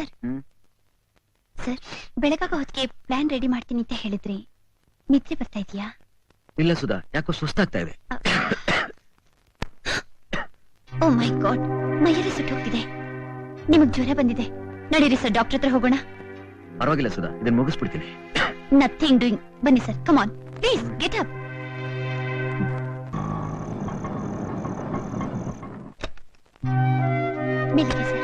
Sir sir, ಬೆಳಗಾಗ ಹೊತ್ತಿಗೆ plan ready ಮಾಡ್ತೀನಿ ಅಂತ ಹೇಳಿದ್ರಿ, ನಿದ್ರೆ ಬರ್ತಾ ಇದೆಯಾ? ಇಲ್ಲ ಸುಧಾ, ಯಾಕೋ ಸುಸ್ತಾಗ್ತಾ ಇದೆ. ಓ ಮೈ ಗಾಡ್, ಮೈಯಲ್ಲಿ ಸುಟ್ಟು ಹೋಗ್ತಿದೆ. ನಿಮಗ್ ಜ್ವರ ಬಂದಿದೆ, ನಡೀರಿ ಸರ್, ಡಾಕ್ಟರ್ ಹತ್ರ ಹೋಗೋಣ. ಪರವಾಗಿಲ್ಲ ಸುಧಾ, ಇದನ್ನ ಮುಗಿಸ್ಬಿಡ್ತೀನಿ. Nothing doing. ಬನ್ನಿ sir, come on please, get up. ಮೆಲ್ಲಿಗೆ ಸರ್.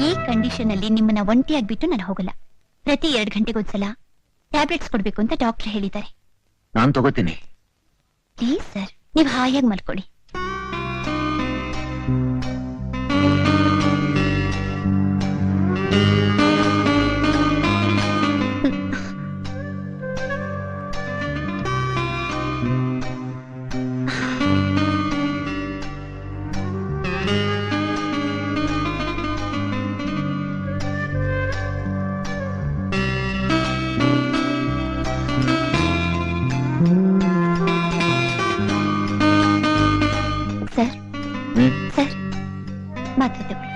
ಈ ಕಂಡೀಷನ್ ಅಲ್ಲಿ ನಿಮ್ಮನ್ನ ಒಂಟಿಯಾಗ್ಬಿಟ್ಟು ನಾನು ಹೋಗಲ್ಲ. ಪ್ರತಿ 2 ಗಂಟೆಗೊಂದ್ಸಲ ಟ್ಯಾಬ್ಲೆಟ್ಸ್ ಕೊಡ್ಬೇಕು ಅಂತ ಡಾಕ್ಟರ್ ಹೇಳಿದ್ದಾರೆ. ನಾನು ತಗೋತೀನಿ. ಪ್ಲೀಸ್ ಸರ್, ನೀವು ಹಾಯಾಗಿ ಮಲ್ಕೊಳ್ಳಿ. ಸರ್ ಸರ್, ಮಾತ್ರ ತಗೊಳ್ಳಿ.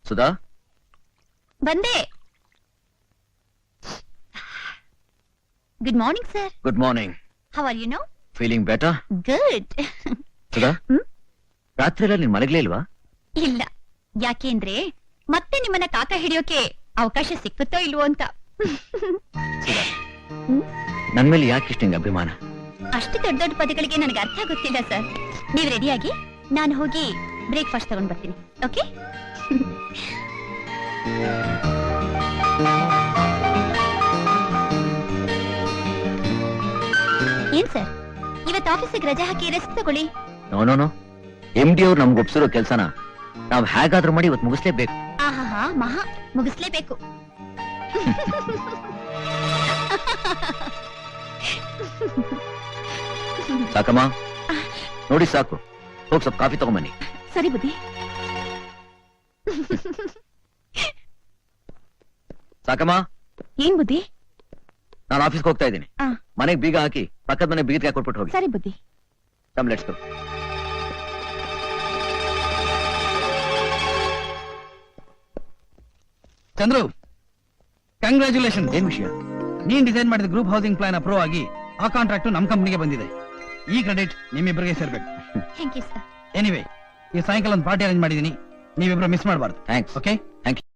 ಸುಧಾ, ಬಂದೆ. Good morning sir. Good morning. How are you no? Feeling better? Good. Sudha, ರಾತ್ರಿ ಎಲ್ಲ ನೀನ್ ಮಲಗಲೇ ಇಲ್ವಾ? ಇಲ್ಲ, ಯಾಕೆಂದ್ರೆ ಮತ್ತೆ ನಿಮ್ಮನ್ನ ಕಾಕ ಹಿಡಿಯೋಕೆ ಅವಕಾಶ ಸಿಕ್ಕುತ್ತೋ ಇಲ್ವೋ ಅಂತ. ಸುಧಾ, ನನ್ ಮೇಲೆ ಯಾಕೆ ಇಷ್ಟ ನಿಂಗೆ ಅಭಿಮಾನ? ಅಷ್ಟು ದೊಡ್ಡ ದೊಡ್ಡ ಪದಗಳಿಗೆ ನನಗೆ ಅರ್ಥ ಗೊತ್ತಿಲ್ಲ ಸರ್. ನೀವು ರೆಡಿಯಾಗಿ, ನಾನು ಹೋಗಿ ಬ್ರೇಕ್ಫಾಸ್ಟ್ ತಗೊಂಡ್ ಬರ್ತೀನಿ. ಓಕೆ? ಏನ್ ಸರ್, ಇವತ್ತು ಆಫೀಸಿಗೆ ರಜೆ ಹಾಕಿ ರೆಸ್ಟ್ ತಗೊಳ್ಳಿ. ನೋ, MD ಅವ್ರು ನಮ್ಗೆ ಒಪ್ಸಿರೋ ಕೆಲ್ಸನ ನಾವ್ ಹೇಗಾದ್ರೂ ಮಾಡಿ ಇವತ್ತು ಮುಗಿಸ್ಲೇಬೇಕು. ಆಹಾ, ಮಹಾ ಮುಗಿಸ್ಲೇಬೇಕು. ಸಾಕಮ್ಮ, ನೋಡಿ ಸಾಕು, ಹೋಗಿ ಸ್ವಲ್ಪ ಕಾಫಿ ತಗೊಂಬನ್ನಿ. ಸರಿ ಬುದ್ಧಿ. ಸಾಕಮ್ಮ. ಏನ್ ಬುದ್ಧಿ? ನಾನು ಆಫೀಸ್ಗೆ ಹೋಗ್ತಾ ಇದ್ದೀನಿ. ಮನೆಗೆ ಬೀಗ ಹಾಕಿ ಪಕ್ಕದ ಮನೆ ಬೀಗಕ್ಕೆ ಕೊಟ್ಬಿಟ್ಟು ಹೋಗಿ. ಸರಿ ಬುದ್ಧಿ. Come, let's go. Chandru, congratulation. ಏನ್ ವಿಷಯ? ನೀನ್ ಡಿಸೈನ್ ಮಾಡಿದ ಗ್ರೂಪ್ ಹೌಸಿಂಗ್ ಪ್ಲಾನ್ ಅಪ್ರೂವ್ ಆಗಿ ಆ ಕಾಂಟ್ರಾಕ್ಟ್ ನಮ್ ಕಂಪನಿಗೆ ಬಂದಿದೆ. ಈ ಕ್ರೆಡಿಟ್ ನಿಮ್ಮಿಬ್ಬರಿಗೆ ಸೇರ್ಬೇಕು. Thank you sir. ಎನಿವೇ, ಈ ಸಾಯಂಕಾಲ ಒಂದು ಪಾರ್ಟಿ ಅರೇಂಜ್ ಮಾಡಿದೀನಿ, ನೀವಿಬ್ರು ಮಿಸ್ ಮಾಡಬಾರ್ದು. Thanks. Okay, thank you.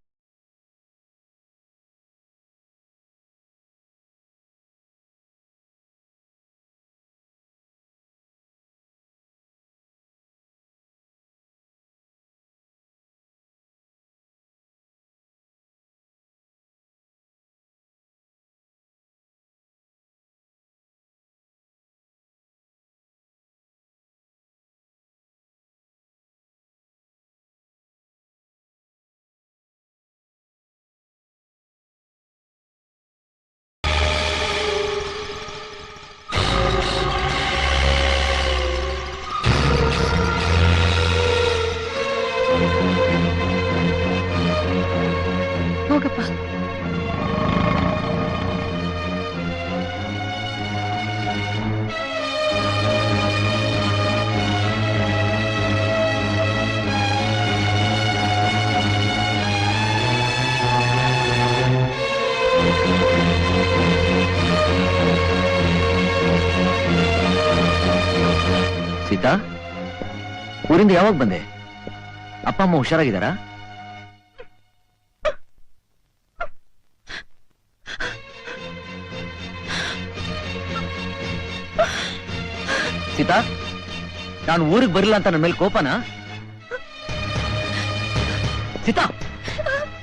Sita, ಊರಿಂದ ಯಾವಾಗ ಬಂದೆ? ಅಪ್ಪ ಅಮ್ಮ ಹುಷಾರಾಗಿದ್ದಾರಾ? ಸೀತಾ, ನಾನು ಊರಿಗೆ ಬರಲಿಲ್ಲ ಅಂತ ನನ್ನ ಮೇಲೆ ಕೋಪನಾ? ಸೀತಾ,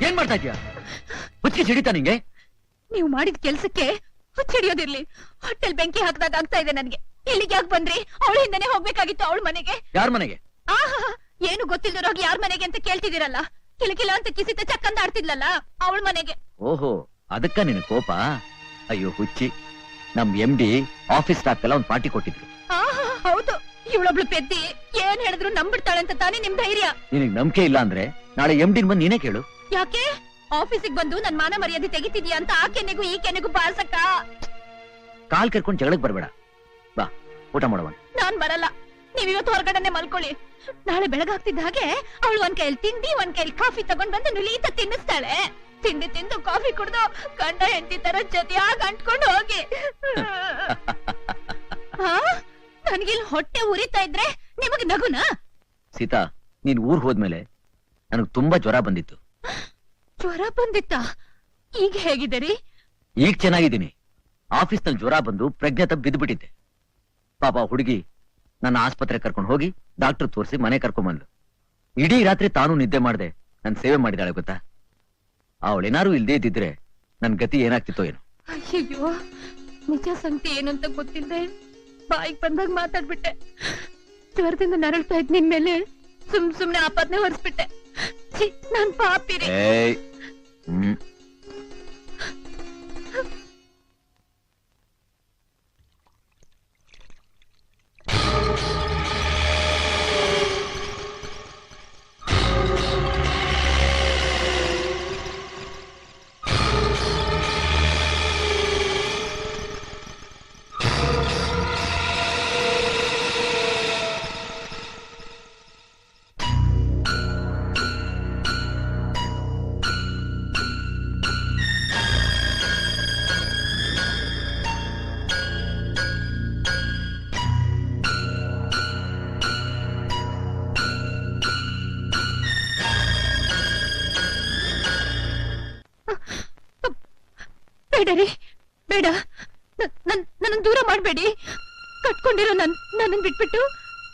ಏನ್ ಮಾಡ್ತಾ ಇದ್ಯಾ? ಹುಚ್ಚಿ ಸಿಡಿತಾ ನಿಂಗೆ? ನೀವು ಮಾಡಿದ ಕೆಲ್ಸಕ್ಕೆ ಹುಚ್ಚಿಡಿಯೋದಿರ್ಲಿ, ಹೊಟ್ಟೆಲ್ ಬೆಂಕಿ ಹಾಕ್ದಾಗ ಆಗ್ತಾ ಇದೆ ನನ್ಗೆ. ಇಲ್ಲಿಗೆ ಯಾಕೆ ಬಂದ್ರಿ? ಅವಳ ಹಿಂದೆನೆ ಹೋಗ್ಬೇಕಾಗಿತ್ತು ಅವಳ ಮನೆಗೆ. ಯಾರ ಮನೆಗೆ? ಆಹಾ, ಏನು ಗೊತ್ತಿಲ್ದಿರೋಗಿ ಯಾರ ಮನೆಗೆ ಅಂತ ಕೇಳ್ತಿದ್ದೀರಲ್ಲ. ಕಿಲಕಿಲ ಅಂತ ಕಿಸಿತ ಚಕ್ಕಂದ ಆಡ್ತಿದ್ಲಲ್ಲ, ಅವಳ ಮನೆಗೆ. ಓಹೋ, ಅದಕ್ಕ ನಿನ್ ಕೋಪ? ಅಯ್ಯೋ ಹುಚ್ಚಿ, ನಮ್ MD ಆಫೀಸ್ ಸ್ಟಾಫ್ ಎಲ್ಲ ಒಂದ್ ಪಾರ್ಟಿ ಕೊಟ್ಟಿದ್ರು. ಆಹಾ, ಹೌದು. ಇವಳೊಬ್ಳು ಪೆದ್ದಿ ಏನ್ ಹೇಳಿದ್ರು ನಂಬಿಡ್ತಾಳೆ ಅಂತ ತಾನೇ ನಿಮ್ ಧೈರ್ಯ. ನಿನಗ್ ನಂಬಿಕೆ ಇಲ್ಲ ಅಂದ್ರೆ ನಾಳೆ MD ಬಂದು ನೀನೇ ಕೇಳು. ಯಾಕೆ ಆಫೀಸಿಗೆ ಬಂದು ನನ್ ಮಾನ ಮರ್ಯಾದೆ ತೆಗಿತಿದ್ಯಾ ಅಂತ ಆ ಕೆನೆಗೂ ಈ ಕೆನೆಗೂ ಬಾರ್ಸಕ್ಕ? ಕಾಲ್ ಕರ್ಕೊಂಡ್ ಜಗಳಕ್ ಬರ್ಬೇಡ, ಬಾ ಊಟ ಮಾಡೋಣ. ನಾನ್ ಬರಲ್ಲ, ನೀವ್ ಇವತ್ತು ಹೊರಗಡೆನೆ ಮಲ್ಕೊಳ್ಳಿ. ನಾಳೆ ಬೆಳಗಾಗ್ತಿದ್ದ ಹಾಗೆ ಅವಳು ಒಂದ್ ಕೈಲಿ ತಿಂಡಿ ಒಂದ್ ಕೈಲಿ ಕಾಫಿ ತಗೊಂಡ್ ಬಂದು ನುಲೀತ ತಿನ್ನಿಸ್ತಾಳೆ. ತಿಂಡಿ ತಿಂದು ಕಾಫಿ ಕುಡ್ದು ಗಂಡ ಹೆಂಡತಿ ತರ ಜೊತೆಯಾಗಿ ಅಂಟ್ಕೊಂಡು ಹೋಗಿ. ನನ್ಗಿಲ್ ಹೊಟ್ಟೆ ಉರಿತಾ ಇದ್ರೆ ನಿಮಗ್ ನಗುನಾ? ಸೀತಾ, ನೀನ್ ಊರ್ ಹೋದ್ಮೇಲೆ ನನಗ್ ತುಂಬಾ ಜ್ವರ ಬಂದಿತ್ತು. ಜ್ವರ ಬಂದಿತ್ತ? ಈಗ ಹೇಗಿದ್ದೀರಿ? ಈಗ ಚೆನ್ನಾಗಿದ್ದೀನಿ. ಆಫೀಸ್ ನಲ್ಲಿ ಜ್ವರ ಬಂದು ಪ್ರಜ್ಞೆ ತಪ್ಪಿ ಬಿದ್ದುಬಿಟ್ಟಿದ್ದೆ. ಪಾಪ ಹುಡುಗಿ ನನ್ನ ಆಸ್ಪತ್ರೆ ಕರ್ಕೊಂಡು ಹೋಗಿ ಡಾಕ್ಟರ್ ತೋರಿಸಿ ಮನೆ ಕರ್ಕೊಂಡ್ ಬಂದ್ಲು. ಇಡೀ ರಾತ್ರಿ ತಾನು ನಿದ್ದೆ ಮಾಡ್ದೆ ನನ್ ಸೇವೆ ಮಾಡಿದಾಳೆ ಗೊತ್ತಾ? ಅವಳೇನಾರು ಇಲ್ದೇ ಇದ್ದಿದ್ರೆ ನನ್ ಗತಿ ಏನಾಗ್ತಿತ್ತೋ ಏನೋ. ಅಯ್ಯೋ, ನಿಜ ಸಂಗತಿ ಏನು ಅಂತ ಗೊತ್ತಿಲ್ಲದೆ ಬಾಯಿಗೆ ಬಂದಾಗ ಮಾತಾಡ್ಬಿಟ್ಟೆ. ಜ್ವರದಿಂದ ನರಳ್ತಾ ಇದ್ ನಿನ್ ಮೇಲೆ ಸುಮ್ನೆ ಆಪಾದನೆ ಹೊರಿಸ್ಬಿಟ್ಟೆ. ನಾನ್ ಪಾಪಿರಿ. ಬೇಡರಿ, ಬೇಡ. ನನ್ನ ದೂರ ಮಾಡ್ಬೇಡಿ. ಕಟ್ಕೊಂಡಿರೋ ನನ್ನ ಬಿಟ್ಬಿಟ್ಟು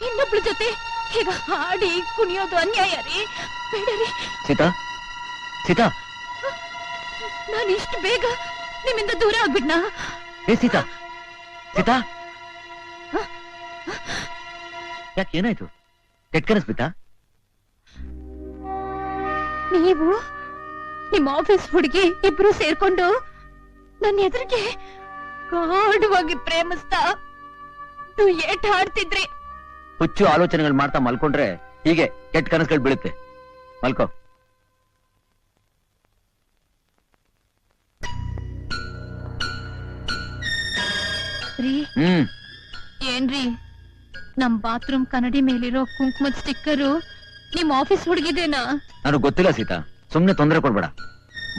ಇನ್ನೊಬ್ಳ ಜೊತೆ ಈಗ ಹಾಡಿ ಕುಣಿಯೋದು ಅನ್ಯಾಯ ರೀ. ಬೇಡರಿ. ಸೀತಾ, ಸೀತಾ, ನಾನು ಇಷ್ಟು ಬೇಗ ನಿಮ್ಮಿಂದ ದೂರ ಆಗ್ಬಿಡ್ನಾ? ಏ ಸೀತಾ, ಸೀತಾ, ಯಾಕೆ ಏನಾಯ್ತು? ಕೆಟ್ಟ ಕನಸ್ಬಿಟ್ಟಾ? ನೀವು ನಿಮ್ಮ ಆಫೀಸ್ ಹುಡುಗಿ ಇಬ್ರು ಸೇರ್ಕೊಂಡು ನನ್ನ ಎದುರಿಗೆ ಗಾಢವಾಗಿ ಪ್ರೇಮಿಸ್ತಾ ಏಟ್ ಹಾಡ್ತಿದ್ರಿ. ಹುಚ್ಚು ಆಲೋಚನೆಗಳು ಮಾಡ್ತಾ ಮಲ್ಕೊಂಡ್ರೆ ಹೀಗೆ ಕೆಟ್ಟ ಕನಸುಗಳು ಬೀಳುತ್ತೆ. ಮಲ್ಕೋ. ಏನ್ರಿ, ನಮ್ ಬಾತ್ರೂಮ್ ಕನ್ನಡಿ ಮೇಲಿರೋ ಕುಂಕುಮದ ಸ್ಟಿಕ್ಕರು ನಿಮ್ ಆಫೀಸ್ ಹುಡುಗಿದೇನಾ? ನನಗೆ ಗೊತ್ತಿಲ್ಲ ಸೀತಾ, ಸುಮ್ನೆ ತೊಂದರೆ ಕೊಡ್ಬೇಡ,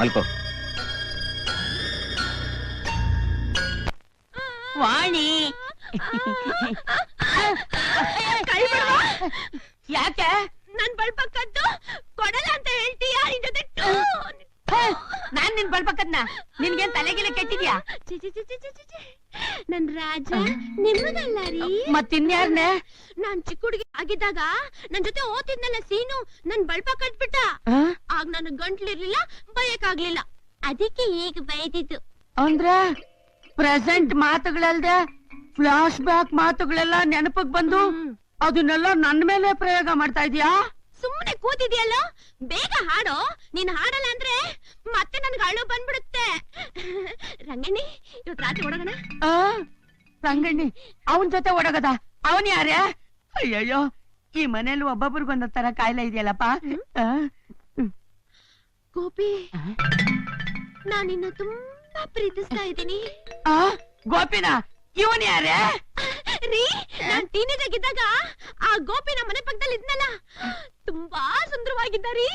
ಮಲ್ಕೋ. ವಾಣಿ, ಯಾಕೆ ನನ್ ಬಳ್ಪಕ್ಕದ್ದು ಕೊಡಲ್ಲ ಅಂತ ಹೇಳ್ತೀಯಾ? ನಾನ್ ನಿನ್ ಬಳ್ಪಕ್ಕದ್ನ ನಿನ್ಗೇನ್ ತಲೆಗಿಲೆ ಕೆಟ್ಟಿದ್ಯಾ? ನನ್ ರಾಜ ನಿಮ್ಮದಲ್ಲ ರೀ. ಮತ್ತಿನ್ಯಾರ್ನೆ? ನಾನ್ ಚಿಕ್ಕ ಹುಡುಗಿ ಆಗಿದ್ದಾಗ ನನ್ ಜೊತೆ ಓದ್ತಿದ್ನಲ್ಲ ಸೀನು, ನನ್ ಬಳ್ಪ ಕಟ್ಬಿಟ್ಟ. ಆಗ ನನ್ ಗಂಟ್ಲಿರ್ಲಿಲ್ಲ, ಬಯಕಾಗ್ಲಿಲ್ಲ. ಅದಕ್ಕೆ ಈಗ ಬೈದಿದ್ದು. ಅಂದ್ರೆ ಪ್ರೆಸೆಂಟ್ ಮಾತುಗಳಲ್ದೆ ಫ್ಲಾಶ್ ಬ್ಯಾಕ್ ಮಾತುಗಳೆಲ್ಲ ನೆನಪಕ್ ಬಂದು ಅದನ್ನೆಲ್ಲ ನನ್ ಮೇಲೆ ಪ್ರಯೋಗ ಮಾಡ್ತಾ ಇದೀಯಾ? ಸುಮ್ಮನೆ ಕೂತಿದ್ಯಲ್ಲ, ಬೇಗ ಹಾಡೋ. ನೀನ್ ಹಾಡಲ್ಲ ಅಂದ್ರೆ ಮತ್ತೆ ನನ್ಗೆ ಅಳು ಬಂದ್ಬಿಡುತ್ತೆ. ರಂಗಣ್ಣಿ, ಇವತ್ ರಾತ್ರಿ ಓಡೋಣ. ರಂಗಣ್ಣಿ ಅವನ್ ಜೊತೆ ಓಡೋಗದ? ಅವನ್ ಯಾರೇ? ಅಯ್ಯಯ್ಯೋ, ಈ ಮನೇಲಿ ಒಬ್ಬೊಬ್ರಿಗೊಂದ ತರ ಕಾಯಿಲೆ ಇದೆಯಲ್ಲಪ್ಪ. ಗೋಪಿ, ನಾನಿನ್ನ ತುಂಬಾ ಪ್ರೀತಿಸ್ತಾ ಇದ್ದೀನಿ. ಗೋಪಿನ? ಇವನ್ ಯಾರೇ? ರೀ, ನಾನ್ ಟೀನೇಜ್ ಆಗಿದ್ದಾಗ ಆ ಗೋಪಿ ನಮ್ಮ ಮನೆ ಪಕ್ಕದಲ್ಲಿ ಇದ್ನಲ್ಲ, ತುಂಬಾ ಸುಂದರವಾಗಿದ್ದ ರೀ.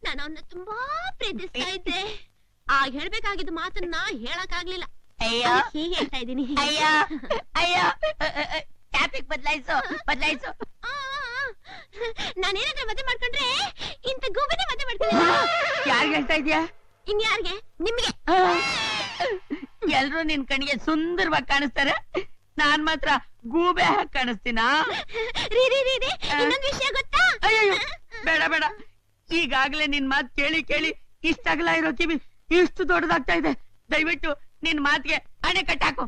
ನಾನು ಅವನ್ನ ತುಂಬಾ ಪ್ರೀತಿಸ್ತಾ ಇದ್ದೆ. ಆಗ ಹೇಳ್ಬೇಕಾಗಿದ್ದ ಮಾತನ್ನ ಹೇಳಕ್ ಆಗ್ಲಿಲ್ಲ. ಅಯ್ಯೋ, ಹೀಗೆ ಹೇಳ್ತಾ ಇದ್ದೀನಿ. ಅಯ್ಯೋ ಅಯ್ಯೋ, ಟಾಪಿಕ್ ಬದಲಾಯಿಸು ಬದಲಾಯಿಸು. ನಾನೇನಾದ್ರೂ ಮದುವೆ ಮಾಡ್ಕೊಂಡ್ರೆ ಇಂತ ಗೂಬೆನೆ ಮದುವೆ ಮಾಡ್ಕೊಳ್ಳಿ. ಯಾರ್ಗೆ ಹೇಳ್ತಾ ಇದೀಯಾ? ಇನ್ಯಾರ್ಗೆ? ನಿಮ್ಗೆ. ಎಲ್ರು ನಿನ್ ಕಣ್ಣಿಗೆ ಸುಂದರವಾಗಿ ಕಾಣಿಸ್ತಾರೆ, ನಾನ್ ಮಾತ್ರ ಗೂಬೆ ಹಾಕಿ ಕಾಣಿಸ್ತೀನಾ? ರೀ ರೀ ರೀ ರೀ, ಇನ್ನೊಂದ್ ವಿಷಯ ಗೊತ್ತಾ? ಅಯ್ಯೋ ಬೇಡ ಬೇಡ, ಈಗಾಗ್ಲೇ ನಿನ್ ಮಾತ್ ಕೇಳಿ ಕೇಳಿ ಇಷ್ಟಾಗಲ ಇರೋ ಕಿವಿ ಇಷ್ಟು ದೊಡ್ಡದಾಗ್ತಾ ಇದೆ. ದಯವಿಟ್ಟು ನಿನ್ ಮಾತಿಗೆ ಅಣೆ ಕಟ್ಟಾಕು.